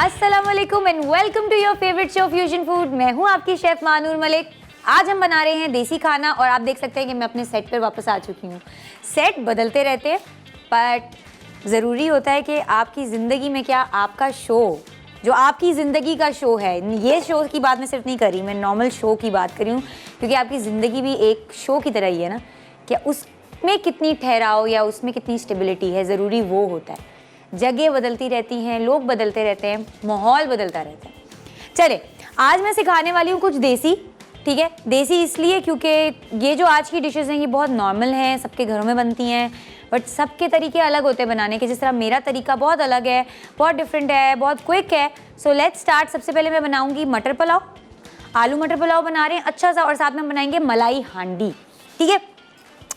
अस्सलाम वालेकुम and welcome to your favourite show fusion food. मैं हूं आपकी शेफ मानूर मलिक। आज हम बना रहे हैं देसी खाना और आप देख सकते हैं कि मैं अपने सेट पर वापस आ चुकी हूं। सेट बदलते रहते हैं बट ज़रूरी होता है कि आपकी ज़िंदगी में क्या आपका शो जो आपकी ज़िंदगी का शो है, ये शो की बात मैं सिर्फ नहीं कर रही, मैं नॉर्मल शो की बात कर रही हूँ क्योंकि आपकी ज़िंदगी भी एक शो की तरह ही है ना। क्या उसमें कितनी ठहराव या उसमें कितनी स्टेबिलिटी है, ज़रूरी वो होता है। जगह बदलती रहती हैं, लोग बदलते रहते हैं, माहौल बदलता रहता है। चले आज मैं सिखाने वाली हूँ कुछ देसी, ठीक है। देसी इसलिए क्योंकि ये जो आज की डिशेस हैं ये बहुत नॉर्मल हैं, सबके घरों में बनती हैं, बट सबके तरीके अलग होते हैं बनाने के। जिस तरह मेरा तरीका बहुत अलग है, बहुत डिफरेंट है, बहुत क्विक है। So let's start. सबसे पहले मैं बनाऊँगी मटर पुलाव। आलू मटर पुलाव बना रहे हैं अच्छा सा, और साथ में बनाएंगे मलाई हांडी, ठीक है।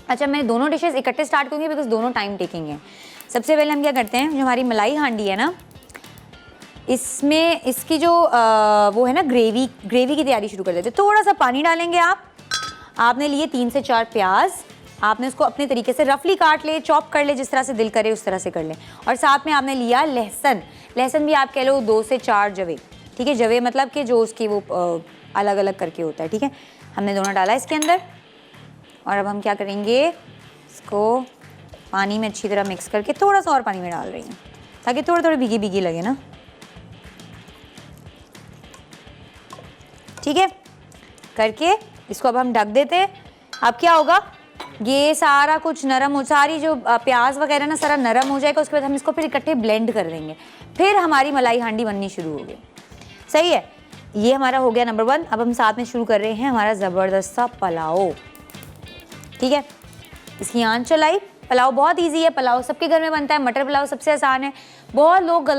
अच्छा, मैं दोनों डिशेस इकट्ठे स्टार्ट करूँगी बिकॉज दोनों टाइम टेकिंग है। सबसे पहले हम क्या करते हैं, जो हमारी मलाई हांडी है ना, इसमें इसकी जो वो है ना ग्रेवी की तैयारी शुरू कर देते हैं। थोड़ा सा पानी डालेंगे आपने लिए 3 से 4 प्याज, आपने उसको अपने तरीके से रफली काट ले, चॉप कर ले, जिस तरह से दिल करे उस तरह से कर ले। और साथ में आपने लिया लहसुन भी आप कह लो 2 से 4 जवे, ठीक है। जवे मतलब कि जो उसकी वो अलग अलग करके होता है, ठीक है। हमने दोनों डाला इसके अंदर और अब हम क्या करेंगे, इसको पानी में अच्छी तरह मिक्स करके थोड़ा सा और पानी में डाल रही हूँ ताकि थोड़ी थोड़ी भीगी भीगी लगे ना, ठीक है। करके इसको अब हम ढक देते हैं। अब क्या होगा, ये सारा कुछ नरम हो, सारी जो प्याज वगैरह ना सारा नरम हो जाएगा। उसके बाद हम इसको फिर इकट्ठे ब्लेंड कर देंगे, फिर हमारी मलाई हांडी बननी शुरू होगी। सही है, ये हमारा हो गया नंबर 1। अब हम साथ में शुरू कर रहे हैं हमारा ज़बरदस्त सा पुलाव, ठीक है। इसकी आंच चलाई। पुलाव बहुत इजी है, पुलाव सबके घर में बनता है। मटर पुलाव सबसे आसान है। बहुत लोग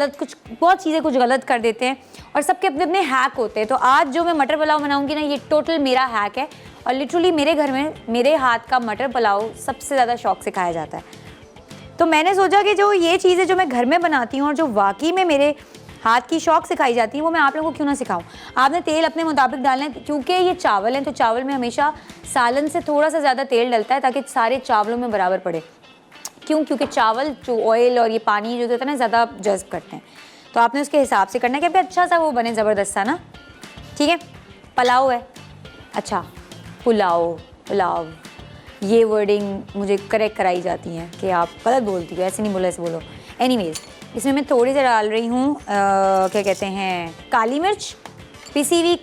बहुत चीज़ें कुछ गलत कर देते हैं और सबके अपने अपने हैक होते हैं। तो आज जो मैं मटर पुलाव बनाऊंगी ना, ये टोटल मेरा हैक है और लिटरली मेरे घर में मेरे हाथ का मटर पुलाव सबसे ज़्यादा शौक से खाया जाता है। तो मैंने सोचा कि जो ये चीज़ें जो मैं घर में बनाती हूँ और जो वाकई में मेरे हाथ की शौक सिखाई जाती है, वो मैं आप लोगों को क्यों ना सिखाऊं। आपने तेल अपने मुताबिक डालना है क्योंकि ये चावल हैं, तो चावल में हमेशा सालन से थोड़ा सा ज़्यादा तेल डलता है ताकि सारे चावलों में बराबर पड़े। क्यों? क्योंकि चावल जो ऑयल और ये पानी जो होता है ना, ज़्यादा जज्ब करते हैं। तो आपने उसके हिसाब से करना है कि अच्छा सा वो बने, ज़बरदस्त सा ना, ठीक है। पुलाव है, अच्छा पुलाव ये वर्डिंग मुझे करेक्ट कराई जाती है कि आप गलत बोलती हो, ऐसे नहीं बोलो, ऐसे बोलो। एनीवेज, इसमें मैं थोड़ी सी डाल रही हूँ क्या कहते हैं, काली मिर्च पिसी हुई,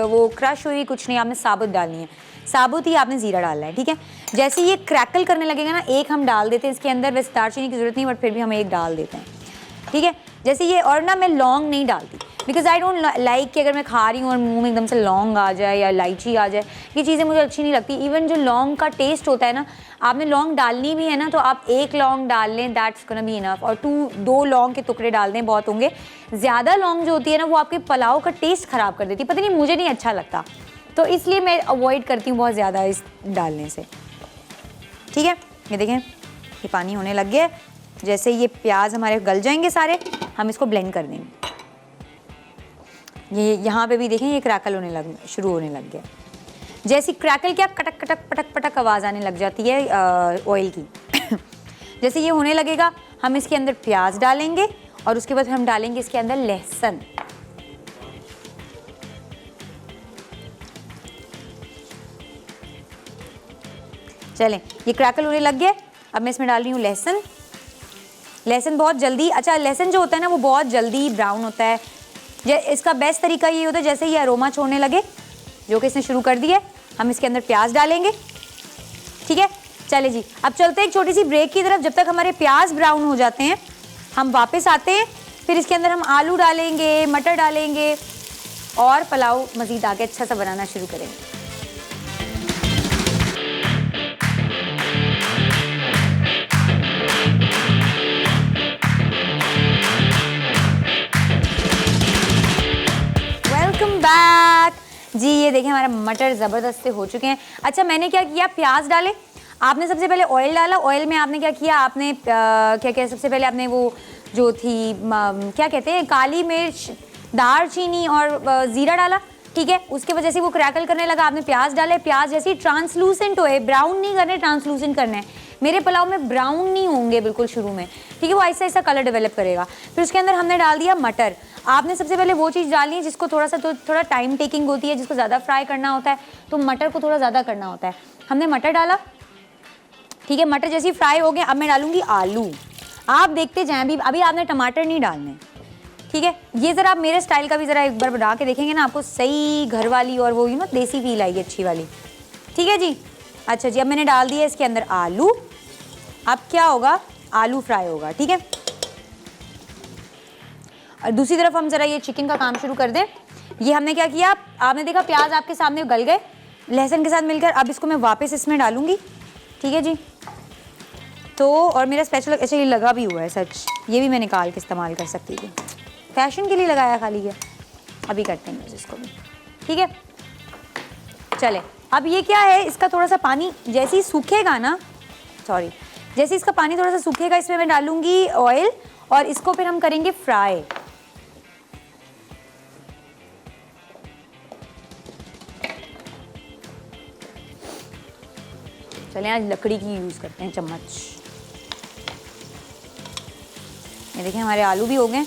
वो क्रश हुई कुछ नहीं, आपने साबुत डालनी है। साबुत ही आपने ज़ीरा डालना है, ठीक है। जैसे ये क्रैकल करने लगेगा ना, एक हम डाल देते हैं इसके अंदर। वैसे दालचीनी की ज़रूरत नहीं, बट फिर भी हम एक डाल देते हैं, ठीक है। जैसे ये, और ना मैं लौंग नहीं डालती बिकॉज आई डोंट लाइक कि अगर मैं खा रही हूँ और मुंह में एकदम से लौंग आ जाए या इलायची आ जाए, ये चीज़ें मुझे अच्छी नहीं लगती। इवन जो लौंग का टेस्ट होता है ना, आपने लौंग डालनी भी है ना तो आप 1 लौंग डाल लें, दैट्स गोना बी इनफ। और 2 लौंग के टुकड़े डाल दें, बहुत होंगे। ज़्यादा लौंग जो होती है ना, वो आपके पुलाव का टेस्ट ख़राब कर देती है, पता नहीं, मुझे नहीं अच्छा लगता। तो इसलिए मैं अवॉइड करती हूँ बहुत ज़्यादा इस डालने से, ठीक है। ये देखें, ये पानी होने लग गया। जैसे ये प्याज हमारे गल जाएंगे सारे, हम इसको ब्लेंड कर देंगे। ये यहाँ पे भी देखें, ये क्रैकल शुरू होने लग गया। जैसी क्रैकल क्या, कटक कटक पटक पटक आवाज़ आने लग जाती है ऑयल की। जैसे ये होने लगेगा, हम इसके अंदर प्याज डालेंगे और उसके बाद हम डालेंगे इसके अंदर लहसुन। चलें, ये क्रैकल होने लग गया। अब मैं इसमें डाल रही हूँ लहसुन बहुत जल्दी, अच्छा लहसुन जो होता है ना, वो बहुत जल्दी ब्राउन होता है। इसका बेस्ट तरीका ये होता है, जैसे ये अरोमा छोड़ने लगे, जो कि इसने शुरू कर दिया, हम इसके अंदर प्याज डालेंगे, ठीक है। चले जी, अब चलते हैं एक छोटी सी ब्रेक की तरफ। जब तक हमारे प्याज ब्राउन हो जाते हैं, हम वापस आते हैं। फिर इसके अंदर हम आलू डालेंगे, मटर डालेंगे और पुलाव मज़ीद आगे अच्छा सा बनाना शुरू करेंगे। बैक जी, ये देखें हमारा मटर ज़बरदस्त से हो चुके हैं। अच्छा, मैंने क्या किया, प्याज डाले, आपने सबसे पहले ऑयल डाला। ऑयल में आपने क्या किया, आपने क्या सबसे पहले आपने वो जो थी क्या कहते हैं, काली मिर्च, दालचीनी और ज़ीरा डाला, ठीक है। उसके वजह से वो क्रैकल करने लगा, आपने प्याज डाले। प्याज जैसे ट्रांसलूसेंट होए, ब्राउन नहीं करने, ट्रांसलूसेंट करना है। मेरे पुलाव में ब्राउन नहीं होंगे बिल्कुल शुरू में, ठीक है, वो ऐसा ऐसा कलर डेवलप करेगा। फिर उसके अंदर हमने डाल दिया मटर। आपने सबसे पहले वो चीज़ डालनी है जिसको थोड़ा टाइम टेकिंग होती है, जिसको ज़्यादा फ्राई करना होता है, तो मटर को थोड़ा ज़्यादा करना होता है। हमने मटर डाला, ठीक है, मटर जैसे ही फ्राई हो गए अब मैं डालूंगी आलू। आप देखते जाएं, अभी आपने टमाटर नहीं डालने, ठीक है। ये ज़रा आप मेरे स्टाइल का भी ज़रा एक बार बना के देखेंगे ना, आपको सही घर वाली और वो देसी फील आएगी, अच्छी वाली, ठीक है जी। अच्छा जी, अब मैंने डाल दिया इसके अंदर आलू। अब क्या होगा, आलू फ्राई होगा, ठीक है। और दूसरी तरफ हम ज़रा ये चिकन का काम शुरू कर दें। ये हमने क्या किया, आपने देखा प्याज आपके सामने गल गए लहसुन के साथ मिलकर। अब इसको मैं वापस इसमें डालूंगी, ठीक है जी। तो और मेरा स्पेशल अच्छा ये लगा भी हुआ है, सच ये भी मैं निकाल के इस्तेमाल कर सकती थी, फैशन के लिए लगाया खाली है। अभी करते हैं इसको भी, ठीक है। चले, अब ये क्या है, इसका थोड़ा सा पानी जैसे ही सूखेगा ना, सॉरी, जैसे इसका पानी थोड़ा सा सूखेगा इसमें मैं डालूंगी ऑयल और इसको फिर हम करेंगे फ्राई। चलें आज लकड़ी की यूज़ करते हैं, चम्मच। ये देखें हमारे आलू भी हो गए,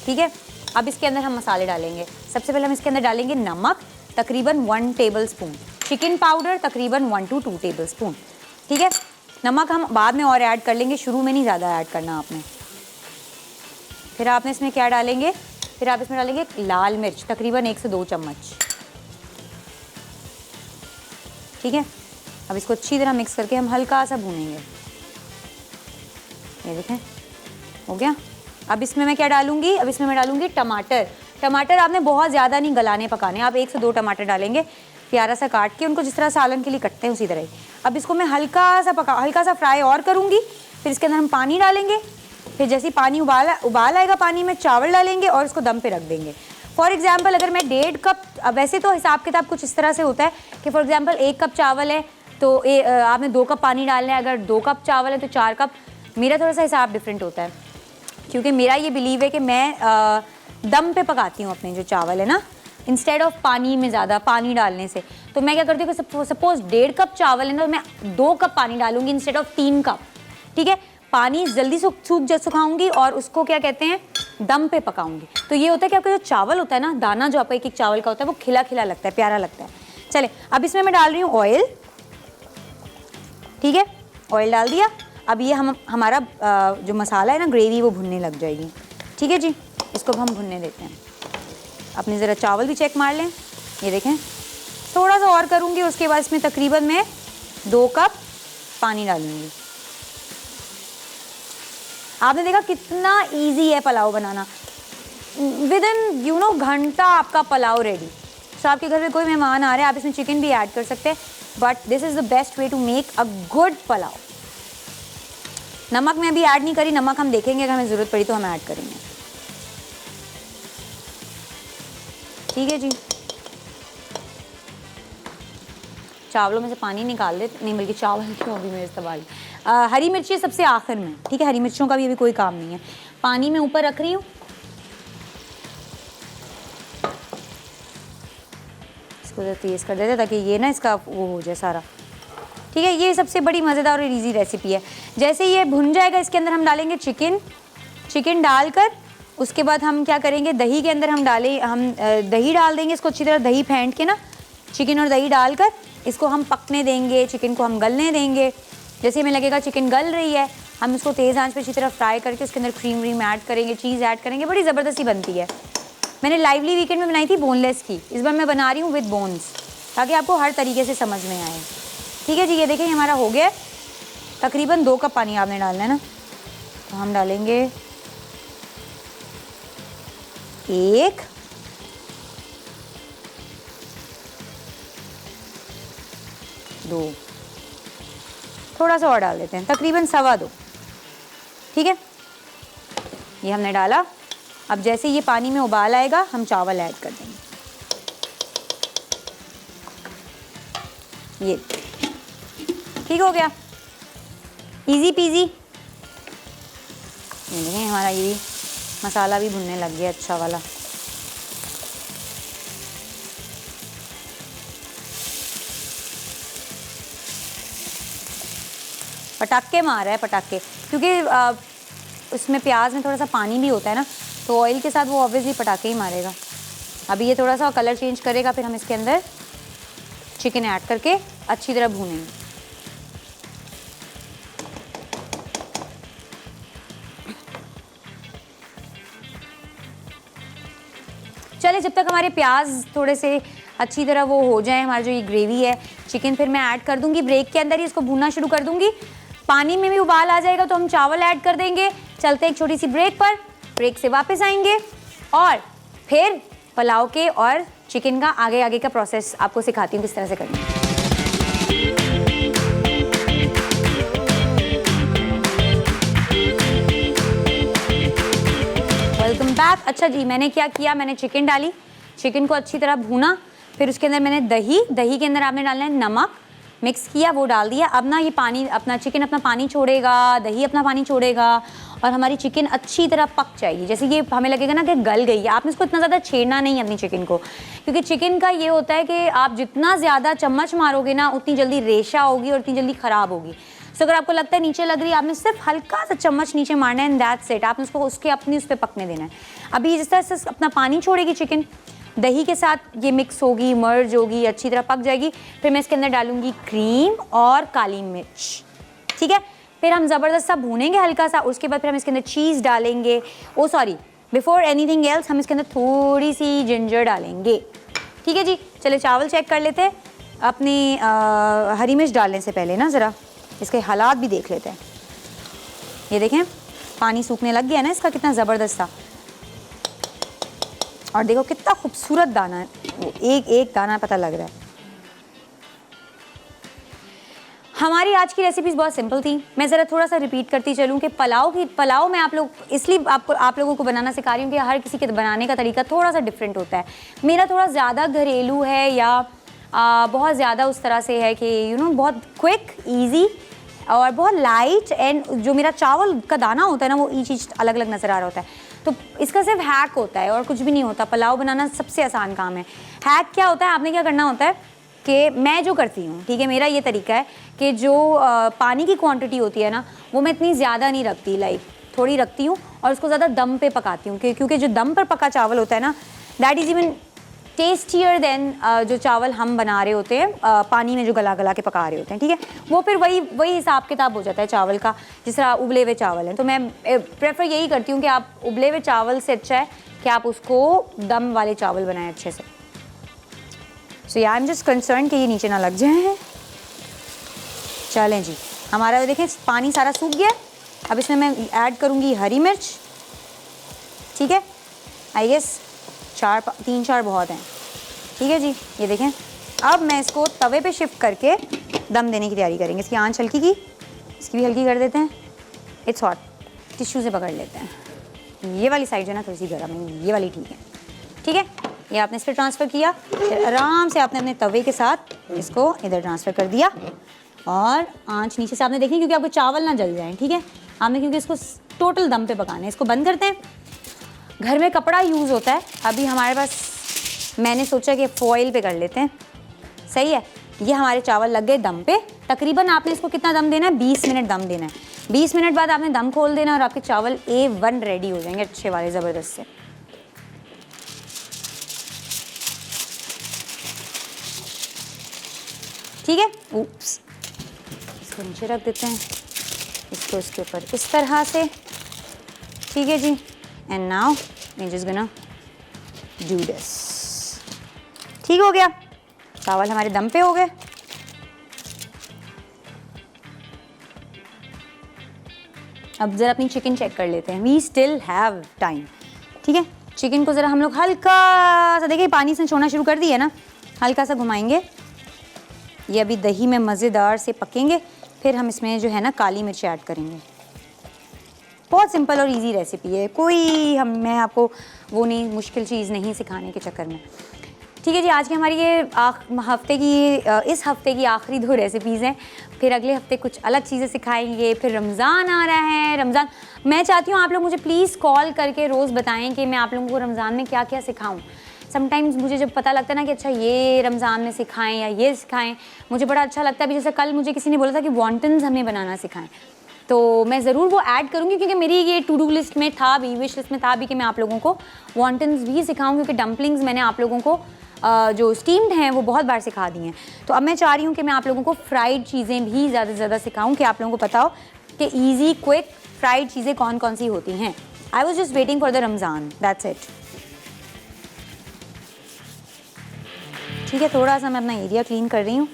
ठीक है। अब इसके अंदर हम मसाले डालेंगे। सबसे पहले हम इसके अंदर डालेंगे नमक, तकरीबन 1 टेबल स्पून, चिकन पाउडर तकरीबन 1 to 2 टेबल स्पून, ठीक है। नमक हम बाद में और ऐड कर लेंगे, शुरू में नहीं ज़्यादा ऐड करना आपने। फिर आपने इसमें क्या डालेंगे, फिर आप इसमें डालेंगे लाल मिर्च तकरीबन 1 से 2 चम्मच, ठीक है। अब इसको अच्छी तरह मिक्स करके हम हल्का सा भूनेंगे। ये देखें हो गया। अब इसमें मैं क्या डालूंगी, अब इसमें मैं डालूंगी टमाटर। टमाटर आपने बहुत ज़्यादा नहीं गलाने पकाने, आप 1 से 2 टमाटर डालेंगे प्यारा सा काट के, उनको जिस तरह सालन के लिए कटते हैं उसी तरह ही। अब इसको मैं हल्का सा फ्राई और करूँगी। फिर इसके अंदर हम पानी डालेंगे। फिर जैसे पानी उबाल आएगा पानी में चावल डालेंगे और इसको दम पे रख देंगे। फॉर एग्जाम्पल अगर मैं 1.5 कप, वैसे तो हिसाब किताब कुछ इस तरह से होता है कि फॉर एग्जाम्पल 1 कप चावल है तो आपने 2 कप पानी डालना है, अगर 2 कप चावल है तो 4 कप। मेरा थोड़ा सा हिसाब डिफरेंट होता है क्योंकि मेरा ये बिलीव है कि मैं दम पे पकाती हूँ अपने जो चावल है ना, इंस्टेड ऑफ पानी में ज़्यादा पानी डालने से। तो मैं क्या करती हूँ कि सपोज 1.5 कप चावल है ना, तो मैं 2 कप पानी डालूंगी इंस्टेड ऑफ 3 कप, ठीक है। पानी जल्दी सुखाऊंगी और उसको क्या कहते हैं दम पे पकाऊंगी। तो ये होता है कि आपका जो चावल होता है ना, दाना जो आपका एक चावल का होता है वो खिला खिला लगता है, प्यारा लगता है। चले, अब इसमें मैं डाल रही हूँ ऑयल, ठीक है, ऑयल डाल दिया। अब ये हमारा जो मसाला है ना, ग्रेवी, वो भुनने लग जाएगी, ठीक है जी। इसको हम भुनने देते हैं। अपने ज़रा चावल भी चेक मार लें, ये देखें थोड़ा सा और करूँगी। उसके बाद इसमें तकरीबन मैं 2 कप पानी डालूँगी। आपने देखा कितना इजी है पुलाव बनाना, विद इन घंटा आपका पुलाव रेडी। तो आपके घर में कोई मेहमान आ रहे हैं, आप इसमें चिकन भी ऐड कर सकते हैं, but this is the best way to make a good pulao. नमक मैं अभी ऐड नहीं करी, नमक हम देखेंगे अगर हमें ज़रूरत पड़ी तो हम ऐड करेंगे, ठीक है जी। चावलों में से पानी निकाल दे, नहीं बल्कि चावल क्यों अभी मेरे इस्तेमाल। हरी मिर्ची सबसे आखिर में, ठीक है, हरी मिर्चों का भी अभी कोई काम नहीं है। पानी में ऊपर रख रही हूँ, इसको तेज़ कर देते ताकि ये ना इसका वो हो जाए सारा, ठीक है। ये सबसे बड़ी मज़ेदार और इजी रेसिपी है। जैसे ये भुन जाएगा इसके अंदर हम डालेंगे चिकन डालकर उसके बाद हम क्या करेंगे, दही के अंदर हम दही डाल देंगे। इसको अच्छी तरह दही फेंट के ना, चिकन और दही डालकर इसको हम पकने देंगे, चिकन को हम गलने देंगे। जैसे हमें लगेगा चिकन गल रही है, हम इसको तेज़ आंच पे अच्छी तरह फ्राई करके उसके अंदर क्रीम व्रीम ऐड करेंगे, चीज़ ऐड करेंगे, बड़ी ज़बरदस्ती बनती है। मैंने लाइवली वीकेंड में बनाई थी बोनलेस की, इस बार मैं बना रही हूँ विद बोन्स ताकि आपको हर तरीके से समझ में आए, ठीक है जी। ये देखें हमारा हो गया। तकरीबन 2 कप पानी आपने डालना है ना, तो हम डालेंगे 1, 2, थोड़ा सा और डाल देते हैं, तकरीबन 2.25, ठीक है। ये हमने डाला। अब जैसे ये पानी में उबाल आएगा हम चावल ऐड कर देंगे। ये ठीक हो गया, इजी पीजी। ये देखें हमारा ये भी मसाला भी भुनने लग गया अच्छा वाला। पटाखे मार रहा है, पटाखे, क्योंकि उसमें प्याज में थोड़ा सा पानी भी होता है ना, तो ऑयल के साथ वो ऑब्वियसली पटाखे ही मारेगा। अभी ये थोड़ा सा कलर चेंज करेगा, फिर हम इसके अंदर चिकन ऐड करके अच्छी तरह भूनेंगे। चले, जब तक हमारे प्याज थोड़े से अच्छी तरह वो हो जाए, हमारा जो ये ग्रेवी है चिकन, फिर मैं ऐड कर दूंगी ब्रेक के अंदर ही, इसको भूनना शुरू कर दूंगी। पानी में भी उबाल आ जाएगा तो हम चावल ऐड कर देंगे। चलते एक छोटी सी ब्रेक पर, ब्रेक से वापस आएंगे और फिर पुलाव के और चिकन का आगे का प्रोसेस आपको सिखाती हूँ किस तरह से करना है। Welcome back. अच्छा जी, मैंने क्या किया, मैंने चिकन डाली, चिकन को अच्छी तरह भूना, फिर उसके अंदर मैंने दही के अंदर आपने डालना है नमक, मिक्स किया, वो डाल दिया। अब ना ये पानी अपना, चिकन अपना पानी छोड़ेगा, दही अपना पानी छोड़ेगा और हमारी चिकन अच्छी तरह पक जाएगी। जैसे ये हमें लगेगा ना कि गल गई है। आपने इसको इतना ज़्यादा छेड़ना नहीं अपनी चिकन को, क्योंकि चिकन का ये होता है कि आप जितना ज़्यादा चम्मच मारोगे ना, उतनी जल्दी रेशा होगी और उतनी जल्दी ख़राब होगी। सो अगर आपको लगता है नीचे लग रही है, आपने सिर्फ हल्का सा चम्मच नीचे मारना है एंड दैट्स इट। आपने उसको उसके अपनी उस पर पकने देना है। अभी जिस तरह से अपना पानी छोड़ेगी चिकन, दही के साथ ये मिक्स होगी, मर्ज होगी, अच्छी तरह पक जाएगी। फिर मैं इसके अंदर डालूंगी क्रीम और काली मिर्च, ठीक है। फिर हम ज़बरदस्त सा भूनेंगे हल्का सा। उसके बाद फिर हम इसके अंदर चीज़ डालेंगे। ओ सॉरी, बिफोर एनीथिंग एल्स हम इसके अंदर थोड़ी सी जिंजर डालेंगे, ठीक है जी। चले चावल चेक कर लेते हैं। अपनी हरी मिर्च डालने से पहले ना ज़रा इसके हालात भी देख लेते हैं। ये देखें, पानी सूखने लग गया ना इसका, कितना ज़बरदस्त था। और देखो कितना खूबसूरत दाना है, एक एक दाना पता लग रहा है। हमारी आज की रेसिपीज़ बहुत सिंपल थी। मैं ज़रा थोड़ा सा रिपीट करती चलूँ कि पुलाव में आप इसलिए आप लोगों को बनाना सिखा रही हूँ कि हर किसी के बनाने का तरीका थोड़ा सा डिफरेंट होता है। मेरा थोड़ा ज़्यादा घरेलू है या बहुत ज़्यादा उस तरह से है कि बहुत क्विक, ईजी और बहुत लाइट। एंड जो मेरा चावल का दाना होता है ना, वो ईच ईच अलग अलग नज़र आ रहा होता है। तो इसका सिर्फ हैक होता है और कुछ भी नहीं होता। पुलाव बनाना सबसे आसान काम है। हैक क्या होता है, आपने क्या करना होता है कि मैं जो करती हूँ, ठीक है, मेरा ये तरीका है कि जो पानी की क्वांटिटी होती है ना, वो मैं इतनी ज़्यादा नहीं रखती, लाइक थोड़ी रखती हूँ और उसको ज़्यादा दम पे पकाती हूँ, क्योंकि जो दम पर पका चावल होता है ना, that is even tastier than जो चावल हम बना रहे होते हैं पानी में जो गला के पका रहे होते हैं, ठीक है। वो फिर वही हिसाब किताब हो जाता है चावल का, जिस तरह उबले हुए चावल हैं। तो मैं प्रेफर यही करती हूँ कि आप उबले हुए चावल से अच्छा है कि आप उसको दम वाले चावल बनाएं अच्छे से। सो आई एम जस्ट कंसर्न कि ये नीचे ना लग जाए। चलें जी, हमारा देखें पानी सारा सूख गया। अब इसमें मैं ऐड करूँगी हरी मिर्च, ठीक है। आई गेस 3-4 बहुत हैं, ठीक है जी। ये देखें, अब मैं इसको तवे पे शिफ्ट करके दम देने की तैयारी करेंगे। इसकी आंच हल्की की, इसकी भी हल्की कर देते हैं। इट्स हॉट, टिश्यू से पकड़ लेते हैं। ये वाली साइड जो है ना थोड़ी सी गर्म है, ये वाली ठीक है, ठीक है। ये आपने इस पर ट्रांसफ़र किया, फिर आराम से आपने अपने तवे के साथ इसको इधर ट्रांसफ़र कर दिया और आंच नीचे से आपने देखनी, क्योंकि आपको चावल ना जल जाएँ, ठीक है। आपने क्योंकि इसको टोटल दम पे पकाना है। इसको बंद करते हैं। घर में कपड़ा यूज़ होता है, अभी हमारे पास, मैंने सोचा कि फॉइल पे कर लेते हैं, सही है। ये हमारे चावल लग गए दम पे। तकरीबन आपने इसको कितना दम देना है, 20 मिनट दम देना है। 20 मिनट बाद आपने दम खोल देना और आपके चावल A1 रेडी हो जाएंगे, अच्छे वाले, ज़बरदस्त से। ठीक है, ऊप्स, इसको नीचे रख देते हैं, इसको इसके ऊपर इस तरह से, ठीक है जी। एंड नाउ मैं जस्ट गोना डू दिस। ठीक हो गया, चावल हमारे दम पे हो गए। अब ज़रा अपनी चिकन चेक कर लेते हैं। वी स्टिल हैव टाइम, ठीक है। चिकन को ज़रा हम लोग हल्का सा, देखिए पानी से छोड़ना शुरू कर दिया ना, हल्का सा घुमाएंगे। ये अभी दही में मज़ेदार से पकेंगे। फिर हम इसमें जो है ना काली मिर्च ऐड करेंगे। बहुत सिंपल और इजी रेसिपी है, कोई मैं आपको वो नहीं, मुश्किल चीज़ नहीं सिखाने के चक्कर में। ठीक है जी, आज की हमारी ये इस हफ्ते की आखिरी 2 रेसिपीज़ हैं। फिर अगले हफ्ते कुछ अलग चीज़ें सिखाएंगे। फिर रमज़ान आ रहा है। रमज़ान, मैं चाहती हूँ आप लोग मुझे प्लीज़ कॉल करके रोज़ बताएं कि मैं आप लोगों को रमज़ान में क्या क्या सिखाऊं। समटाइम्स मुझे जब पता लगता है ना कि अच्छा ये रमज़ान में सिखाएं या ये सिखाएं, मुझे बड़ा अच्छा लगता है। अभी जैसे कल मुझे किसी ने बोला था कि वॉन्टन्स हमें बनाना सिखाएं, तो मैं ज़रूर वो ऐड करूँगी, क्योंकि मेरी ये टू डू लिस्ट में था भी, विश लिस्ट में था भी कि मैं आप लोगों को वॉन्टन्स भी सिखाऊँ, क्योंकि डम्पलिंग्स मैंने आप लोगों को जो स्टीम्ड हैं वो बहुत बार सिखा दी हैं। तो अब मैं चाह रही हूँ कि मैं आप लोगों को फ्राइड चीज़ें भी ज़्यादा से ज़्यादा सिखाऊँ, कि आप लोगों को पता हो कि ईजी क्विक फ्राइड चीज़ें कौन कौन सी होती हैं। I was just waiting for the Ramzan, that's it. ठीक है, थोड़ा सा मैं अपना एरिया क्लीन कर रही हूँ।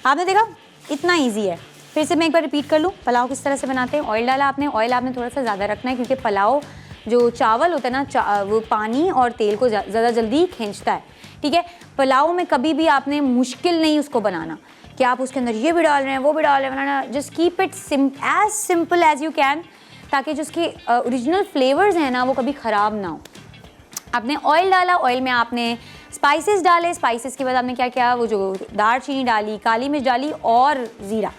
आपने देखा इतना ईजी है। फिर से मैं एक बार रिपीट कर लूँ, पुलाव किस तरह से बनाते हैं। ऑयल डाला आपने, ऑयल आपने थोड़ा सा ज़्यादा रखना है, क्योंकि पुलाव जो चावल होता है ना, वो पानी और तेल को ज़्यादा जल्दी खींचता है। ठीक है, पुलाव में कभी भी आपने मुश्किल नहीं उसको बनाना कि आप उसके अंदर ये भी डाल रहे हैं वो भी डाल रहे हैं, बनाना। Just keep it as simple as you can, ताकि जो उसके ओरिजिनल फ्लेवर्स हैं ना वो कभी ख़राब ना हो। आपने ऑयल डाला, ऑयल में आपने स्पाइसेस डाले, स्पाइसेस के बाद आपने क्या किया, वो जो दालचीनी डाली, काली मिर्च डाली और ज़ीरा।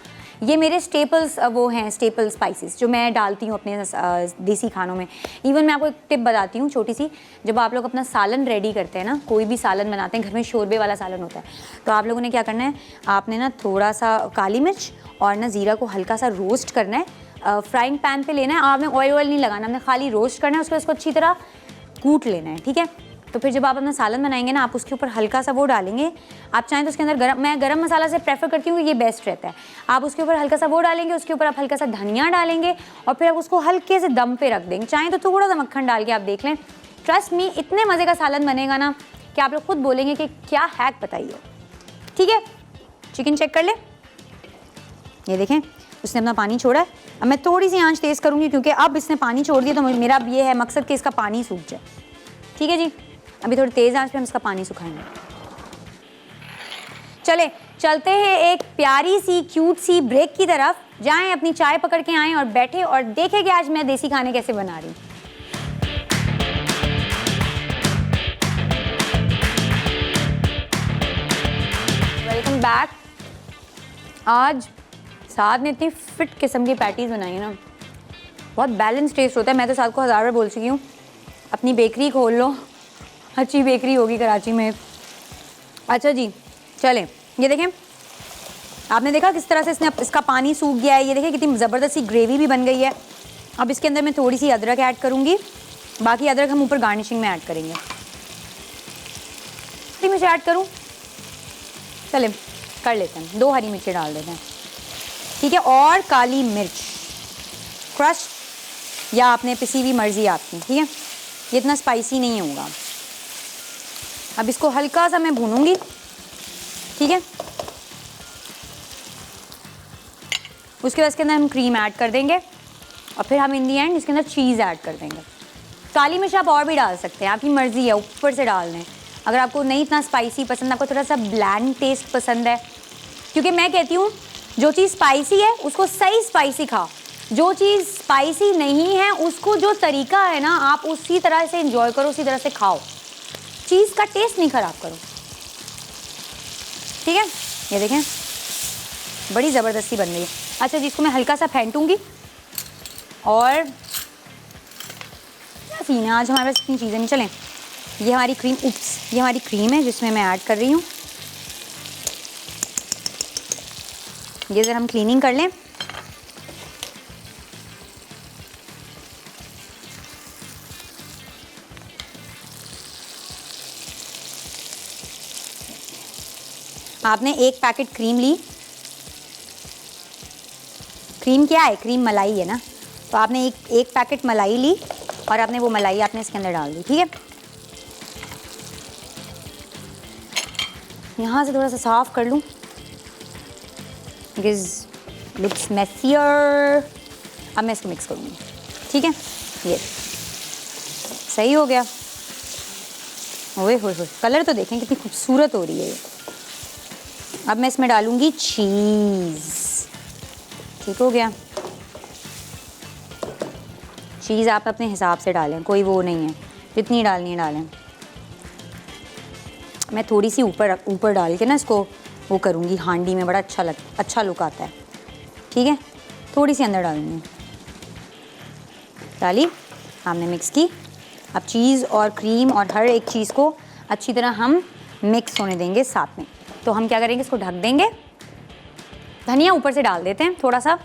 ये मेरे स्टेपल्स वो हैं, स्टेपल स्पाइसेस जो मैं डालती हूँ अपने देसी खानों में। इवन मैं आपको एक टिप बताती हूँ छोटी सी। जब आप लोग अपना सालन रेडी करते हैं ना, कोई भी सालन बनाते हैं घर में, शोरबे वाला सालन होता है, तो आप लोगों ने क्या करना है, आपने ना थोड़ा सा काली मिर्च और ना ज़ीरा को हल्का सा रोस्ट करना है। फ्राइंग पैन पे लेना है, आपने ऑयल नहीं लगाना, आपने खाली रोस्ट करना है, उसके बाद उसको अच्छी तरह कूट लेना है। ठीक है, तो फिर जब आप अपना सालन बनाएंगे ना, आप उसके ऊपर हल्का सा वो डालेंगे। आप चाहें तो उसके अंदर मैं गरम मसाला से प्रेफर करती हूँ कि ये बेस्ट रहता है। आप उसके ऊपर हल्का सा वो डालेंगे, उसके ऊपर आप हल्का सा धनिया डालेंगे और फिर आप उसको हल्के से दम पे रख देंगे। चाहें तो थोड़ा सा मक्खन डाल के आप देख लें। ट्रस्ट मी, इतने मज़े का सालन बनेगा ना कि आप लोग खुद बोलेंगे कि क्या हैक बताइए। ठीक है, चिकन चेक कर ले, ये देखें उसने अपना पानी छोड़ा है। अब मैं थोड़ी सी आंच तेज़ करूँगी, क्योंकि अब इसने पानी छोड़ दिया, तो मेरा अब ये है मकसद कि इसका पानी सूख जाए। ठीक है जी, अभी थोड़ी तेज़ आंच पे हम इसका पानी सुखाएंगे। चले चलते हैं एक प्यारी सी क्यूट सी ब्रेक की तरफ। जाएं, अपनी चाय पकड़ के आएं और बैठे और देखें कि आज मैं देसी खाने कैसे बना रही हूँ। Welcome back. आज साथ में इतनी फिट किस्म की पैटीज़ बनाई है ना, बहुत बैलेंस टेस्ट होता है। मैं तो साथ को 1000 बार बोल चुकी हूँ, अपनी बेकरी खोल लो, अच्छी बेकरी होगी कराची में। अच्छा जी, चलें, ये देखें, आपने देखा किस तरह से इसका पानी सूख गया है। ये देखें कितनी ज़बरदस्त सी ग्रेवी भी बन गई है। अब इसके अंदर मैं थोड़ी सी अदरक ऐड करूँगी, बाकी अदरक हम ऊपर गार्निशिंग में ऐड करेंगे। हरी मिर्च ऐड करूँ, चलें कर लेते हैं, 2 हरी मिर्चें डाल देते हैं। ठीक है, और काली मिर्च क्रश या आपने पिसी हुई, मर्जी आपकी। ठीक है, ये इतना स्पाइसी नहीं होगा। अब इसको हल्का सा मैं भूनूंगी। ठीक है, उसके बाद इसके अंदर हम क्रीम ऐड कर देंगे और फिर हम इन दी एंड इसके अंदर चीज़ ऐड कर देंगे। काली मिर्च आप और भी डाल सकते हैं, आपकी मर्ज़ी है, ऊपर से डाल दें। अगर आपको नहीं इतना स्पाइसी पसंद, आपको थोड़ा सा ब्लैंड टेस्ट पसंद है, क्योंकि मैं कहती हूँ जो चीज़ स्पाइसी है उसको सही स्पाइसी खाओ, जो चीज़ स्पाइसी नहीं है उसको जो तरीका है ना आप उसी तरह से इंजॉय करो, उसी तरह से खाओ, चीज़ का टेस्ट नहीं ख़राब करो। ठीक है, ये देखें बड़ी ज़बरदस्ती बन गई है। अच्छा जी, इसको मैं हल्का सा फेंटूंगी। और क्या सीन है आज हमारे पास, इतनी चीज़ें नहीं। चलें, ये हमारी क्रीम, ये हमारी क्रीम है जिसमें मैं ऐड कर रही हूँ। ये ज़रा हम क्लीनिंग कर लें। आपने एक पैकेट क्रीम ली, क्रीम क्या है, क्रीम मलाई है ना, तो आपने एक पैकेट मलाई ली और आपने वो मलाई आपने इसके अंदर डाल दी। ठीक है, यहाँ से थोड़ा सा साफ कर लूँ, बिकॉज लुक्स मेसियर। अब मैं इसको मिक्स करूँगी। ठीक है, ये सही हो गया। ओए होए होए, कलर तो देखें कितनी खूबसूरत हो रही है ये। अब मैं इसमें डालूँगी चीज़। ठीक हो गया, चीज़ आप अपने हिसाब से डालें, कोई वो नहीं है, जितनी डालनी है डालें। मैं थोड़ी सी ऊपर डाल के ना इसको वो करूँगी हांडी में, बड़ा अच्छा लुक आता है। ठीक है, थोड़ी सी अंदर डालूँगी, डाली, हमने मिक्स की। अब चीज़ और क्रीम और हर एक चीज़ को अच्छी तरह हम मिक्स होने देंगे साथ में। तो हम क्या करेंगे, इसको ढक देंगे। धनिया ऊपर से डाल देते हैं थोड़ा सा,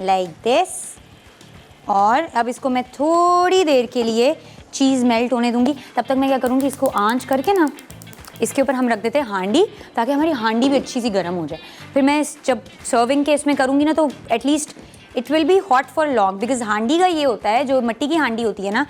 लाइक दिस। और अब इसको मैं थोड़ी देर के लिए चीज़ मेल्ट होने दूंगी। तब तक मैं क्या करूँगी, इसको आंच करके ना इसके ऊपर हम रख देते हैं हांडी, ताकि हमारी हांडी भी अच्छी सी गर्म हो जाए। फिर मैं जब सर्विंग के इसमें करूँगी ना, तो at least it will be hot for long, because हांडी का ये होता है, जो मिट्टी की हांडी होती है ना,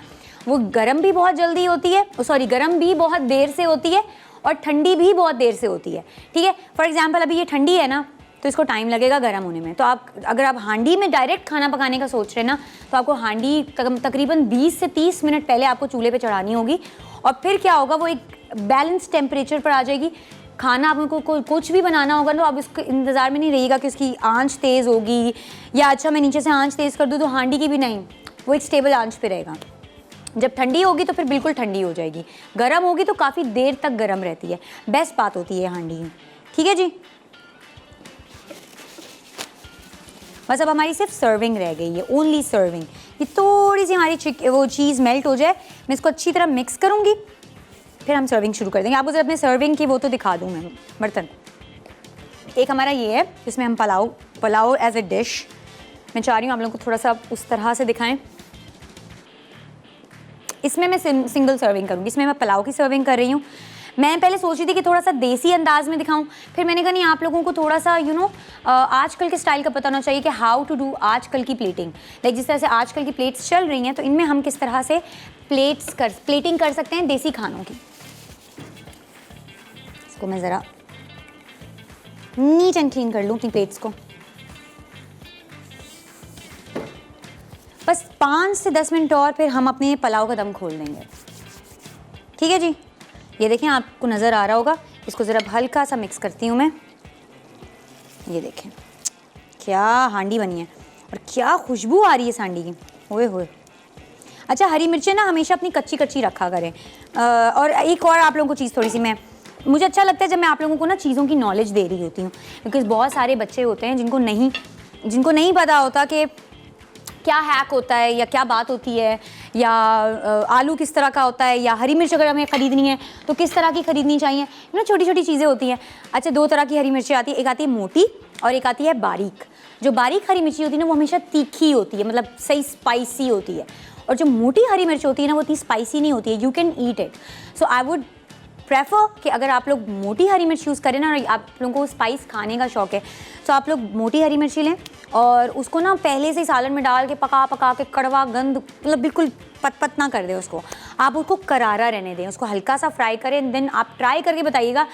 वो गर्म भी बहुत जल्दी होती है, सॉरी गर्म भी बहुत देर से होती है और ठंडी भी बहुत देर से होती है। ठीक है, फॉर एग्जाम्पल अभी ये ठंडी है ना, तो इसको टाइम लगेगा गर्म होने में। तो आप अगर आप हांडी में डायरेक्ट खाना पकाने का सोच रहे हैं ना, तो आपको हांडी तकरीबन 20 से 30 मिनट पहले आपको चूल्हे पे चढ़ानी होगी। और फिर क्या होगा, वो एक बैलेंस टेम्परेचर पर आ जाएगी। खाना आपको कुछ भी बनाना होगा तो आप इसके इंतज़ार में नहीं रहिएगा कि उसकी आंच तेज़ होगी, या अच्छा मैं नीचे से आंच तेज़ कर दूँ, तो हांडी की भी नहीं, वो एक स्टेबल आंच पे रहेगा। जब ठंडी होगी तो फिर बिल्कुल ठंडी हो जाएगी, गर्म होगी तो काफ़ी देर तक गर्म रहती है। बेस्ट बात होती है हांडी की। ठीक है जी, बस अब हमारी सिर्फ सर्विंग रह गई है, ओनली सर्विंग। ये थोड़ी सी हमारी वो चीज़ मेल्ट हो जाए, मैं इसको अच्छी तरह मिक्स करूँगी, फिर हम सर्विंग शुरू कर देंगे। आपको जब अपने सर्विंग की वो तो दिखा दूँ मैं बर्तन। एक हमारा ये है जिसमें हम पुलाव एज ए डिश, मैं चाह रही हूँ आप लोगों को थोड़ा सा उस तरह से दिखाएं। इसमें मैं सिंगल सर्विंग करूँगी, इसमें मैं पुलाव की सर्विंग कर रही हूँ। मैं पहले सोच रही थी कि थोड़ा सा देसी अंदाज में दिखाऊं, फिर मैंने कहा नहीं, आप लोगों को थोड़ा सा आजकल के स्टाइल का पता होना चाहिए कि हाउ टू डू आजकल की प्लेटिंग। लाइक जिस तरह से आजकल की प्लेट्स चल रही हैं, तो इनमें हम किस तरह से प्लेटिंग कर सकते हैं देसी खानों की। इसको मैं ज़रा नीट एंड क्लीन कर लूँ अपनी प्लेट्स को। बस 5 से 10 मिनट और फिर हम अपने पुलाव का दम खोल देंगे। ठीक है जी, ये देखें, आपको नज़र आ रहा होगा। इसको ज़रा हल्का सा मिक्स करती हूँ मैं। ये देखें क्या हांडी बनी है और क्या खुशबू आ रही है इस हांडी की, ओए होए। अच्छा, हरी मिर्चें ना हमेशा अपनी कच्ची कच्ची रखा करें। और एक और आप लोगों को चीज़ थोड़ी सी, मुझे अच्छा लगता है जब मैं आप लोगों को ना चीज़ों की नॉलेज दे रही होती हूँ, क्योंकि बहुत सारे बच्चे होते हैं जिनको नहीं पता होता कि क्या हैक होता है या क्या बात होती है, या आलू किस तरह का होता है, या हरी मिर्च अगर हमें ख़रीदनी है तो किस तरह की ख़रीदनी चाहिए। छोटी छोटी चीज़ें होती हैं। अच्छा, 2 तरह की हरी मिर्चें आती है, एक आती है मोटी और एक आती है बारीक। जो बारीक हरी मिर्ची होती है ना, वो हमेशा तीखी होती है, मतलब सही स्पाइसी होती है। और जो मोटी हरी मिर्च होती है ना, वो इतनी स्पाइसी नहीं होती है, you can eat it. So I would prefer कि अगर आप लोग मोटी हरी मिर्च यूज़ करें ना, और आप लोगों को स्पाइस खाने का शौक़ है, तो आप लोग मोटी हरी मिर्ची लें और उसको ना पहले से ही सालन में डाल के पका के कड़वा गंद, मतलब बिल्कुल पत ना कर दें उसको। आप उसको करारा रहने दें, उसको हल्का सा फ्राई करें, देन आप ट्राई करके बताइएगा।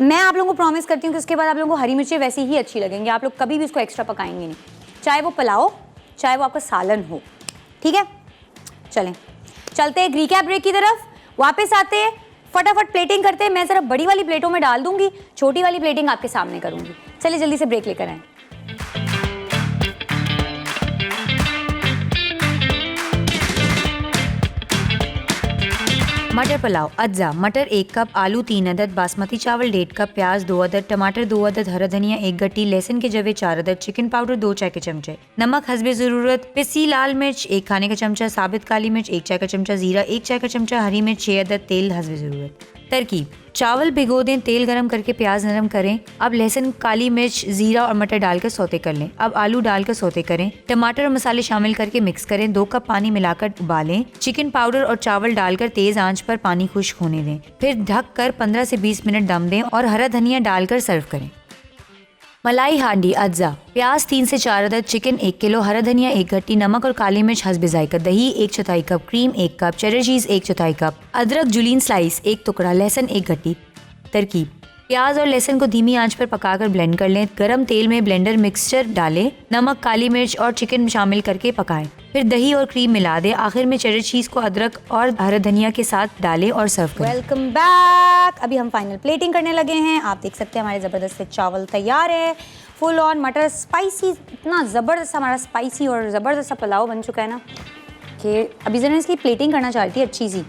मैं आप लोगों को प्रॉमिस करती हूँ कि उसके बाद आप लोगों को हरी मिर्चें वैसी ही अच्छी लगेंगी। आप लोग कभी भी उसको एक्स्ट्रा पकाएंगे नहीं, चाहे वो पुलाव चाहे वो आपका सालन हो। ठीक है, चलते हैं रिकैप ब्रेक की तरफ, वापस आते हैं, फटाफट प्लेटिंग करते हैं। मैं ज़रा बड़ी वाली प्लेटों में डाल दूंगी, छोटी वाली प्लेटिंग आपके सामने करूंगी। चलिए जल्दी से ब्रेक लेकर आएं। मटर पुलाव अज्जा, मटर 1 कप, आलू 3 अदद, बासमती चावल 1.5 कप, प्याज 2 अदद, टमाटर 2 अदद, हरा धनिया 1 गट्टी, लहसुन के जवे 4 अदद, चिकन पाउडर 2 चाय के चमचे, नमक हस्बे ज़रूरत, पिसी लाल मिर्च 1 खाने का चमचा, साबित काली मिर्च 1 चाय का चमचा, जीरा 1 चाय का चमचा, हरी मिर्च 6 अदद, तेल हस्बे ज़रूरत। तरकीब: चावल भिगो दें, तेल गरम करके प्याज नरम करें। अब लहसुन, काली मिर्च, जीरा और मटर डालकर सौते कर लें। अब आलू डालकर सौते करें। टमाटर और मसाले शामिल करके मिक्स करें। 2 कप पानी मिलाकर उबालें। चिकन पाउडर और चावल डालकर तेज आंच पर पानी खुश्क होने दें। फिर ढक कर 15 से 20 मिनट दम दें और हरा धनिया डालकर सर्व करें। मलाई हांडी अज्जा, प्याज 3 से 4 अदद, चिकन 1 किलो, हरा धनिया 1 गट्टी, नमक और काली मिर्च हस्बे जायका, दही 1/4 कप, क्रीम 1 कप, चेडर चीज 1/4 कप, अदरक जुलीन स्लाइस 1 टुकड़ा, लहसुन 1 गट्टी। तरकीब: प्याज और लहसुन को धीमी आंच पर पकाकर ब्लेंड कर लें। गरम तेल में ब्लेंडर मिक्सचर डालें, नमक, काली मिर्च और चिकन शामिल करके पकाएं। फिर दही और क्रीम मिला दें। आखिर में चेडर चीज को अदरक और हरा धनिया के साथ डालें और सर्व करें। Welcome back. अभी हम फाइनल प्लेटिंग करने लगे हैं। आप देख सकते हैं हमारे ज़बरदस्त से चावल तैयार है, फुल ऑन मटर स्पाइसी, इतना ज़बरदस्त हमारा स्पाइसी और ज़बरदस्त सा पुलाव बन चुका है ना कि अभी ज़रा इसकी प्लेटिंग करना चाह रही थी अच्छी सी,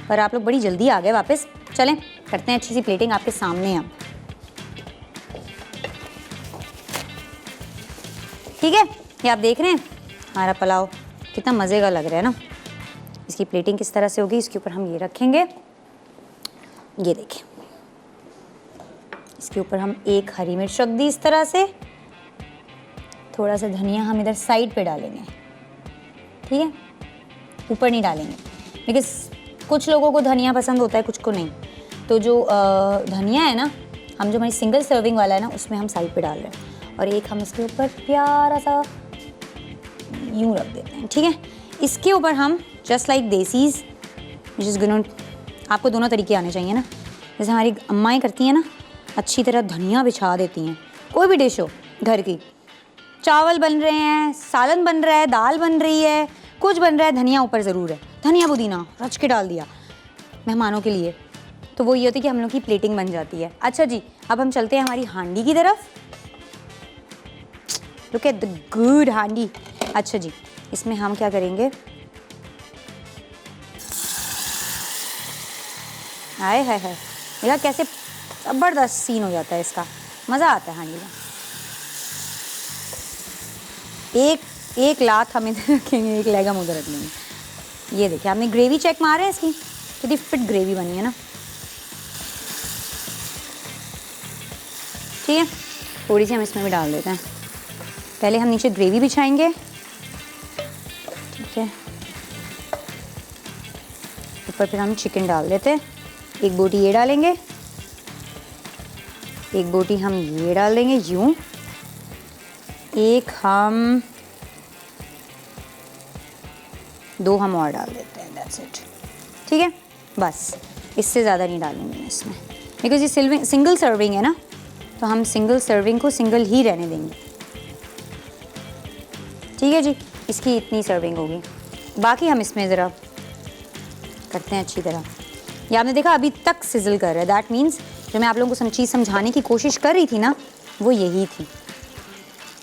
पर आप लोग बड़ी जल्दी आ गए वापस। चलें करते हैं अच्छी सी प्लेटिंग आपके सामने। अब ठीक है, ये आप देख रहे हैं हमारा पुलाव कितना मज़े का लग रहा है ना। इसकी प्लेटिंग किस तरह से होगी, इसके ऊपर हम ये रखेंगे, ये देखिए, इसके ऊपर हम एक हरी मिर्च रख दी इस तरह से, थोड़ा सा धनिया हम इधर साइड पे डालेंगे, ठीक है, ऊपर नहीं डालेंगे बिकॉज कुछ लोगों को धनिया पसंद होता है, कुछ को नहीं। तो जो धनिया है ना, हम जो हमारी सिंगल सर्विंग वाला है ना, उसमें हम साइड पे डाल रहे हैं, और एक हम इसके ऊपर प्यारा सा यूँ रख देते हैं, ठीक है। इसके ऊपर हम जस्ट लाइक देसीज, जिस गुनों, आपको दोनों तरीके आने चाहिए ना, जैसे हमारी अम्माएँ करती हैं ना, अच्छी तरह धनिया बिछा देती हैं। कोई भी डिश हो घर की, चावल बन रहे हैं, सालन बन रहा है, दाल बन रही है, कुछ बन रहा है, धनिया ऊपर ज़रूर है, धनिया पुदीना रच के डाल दिया मेहमानों के लिए, तो वो ये होती है कि हम लोग की प्लेटिंग बन जाती है। अच्छा जी, अब हम चलते हैं हमारी हांडी की तरफ। लुक एट द गुड हांडी। अच्छा जी, इसमें हम क्या करेंगे, हाय हाय हाय, मेरा कैसे ज़बरदस्त सीन हो जाता है इसका, मज़ा आता है हांडी में। एक लात हम इधर रखेंगे, एक लेग हम उधर रख लेंगे। ये देखिए, आपने ग्रेवी चेक मारा है इसकी, कितनी फिट ग्रेवी बनी है ना, ठीक है। थोड़ी सी हम इसमें भी डाल देते हैं, पहले हम नीचे ग्रेवी बिछाएंगे, ठीक है, ऊपर फिर हम चिकन डाल देते हैं। एक बोटी ये डालेंगे, एक बोटी हम ये डाल देंगे यूँ, एक हम, दो हम और डाल देते हैं, दैट्स इट, ठीक है। बस इससे ज़्यादा नहीं डालेंगे मैं इसमें, बिकॉज ये सिंगल सर्विंग है ना, तो हम सिंगल सर्विंग को सिंगल ही रहने देंगे, ठीक है जी। इसकी इतनी सर्विंग होगी, बाकी हम इसमें ज़रा करते हैं अच्छी तरह। ये आपने देखा अभी तक सिजल कर रहा है, दैट मीन्स जो मैं आप लोगों को चीज़ समझाने की कोशिश कर रही थी ना, वो यही थी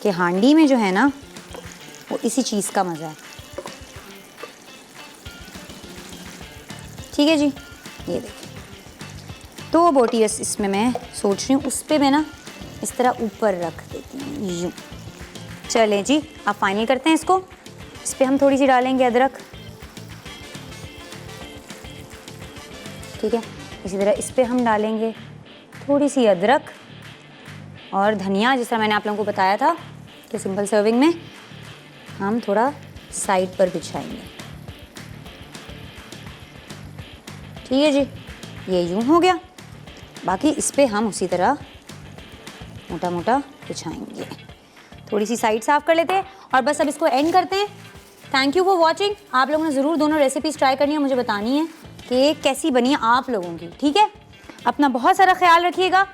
कि हांडी में जो है ना, वो इसी चीज़ का मज़ा है, ठीक है जी। ये देखिए, तो वो बोटी बस इसमें मैं सोच रही हूँ, उस पर मैं ना इस तरह ऊपर रख देती हूँ यूँ। चलें जी, अब फाइनल करते हैं इसको। इस पर हम थोड़ी सी डालेंगे अदरक, ठीक है, इसी तरह इस पर हम डालेंगे थोड़ी सी अदरक और धनिया, जिस तरह मैंने आप लोगों को बताया था कि सिंपल सर्विंग में हम थोड़ा साइड पर बिछाएंगे, ठीक है जी। ये यूँ हो गया, बाकी इस पर हम उसी तरह मोटा मोटा बिछाएंगे। थोड़ी सी साइड साफ कर लेते हैं और बस अब इसको एंड करते हैं। Thank you for watching. आप लोगों ने ज़रूर दोनों रेसिपीज़ ट्राई करनी है, मुझे बतानी है कि कैसी बनी है आप लोगों की, ठीक है। अपना बहुत सारा ख्याल रखिएगा,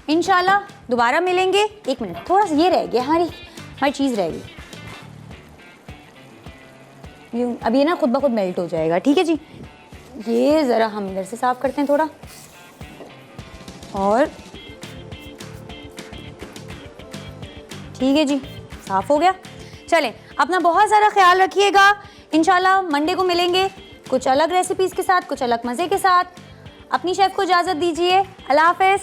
इंशाल्लाह दोबारा मिलेंगे। एक मिनट, थोड़ा सा ये रह गया, हमारी चीज़ रह गई, अब ये ना खुद ब खुद मेल्ट हो जाएगा, ठीक है जी। ये ज़रा हम इधर से साफ़ करते हैं थोड़ा, और ठीक है जी, साफ़ हो गया। चलें, अपना बहुत सारा ख्याल रखिएगा, इंशाल्लाह मंडे को मिलेंगे कुछ अलग रेसिपीज़ के साथ, कुछ अलग मज़े के साथ। अपनी शेफ़ को इजाज़त दीजिए, अल्लाह हाफ़िज़।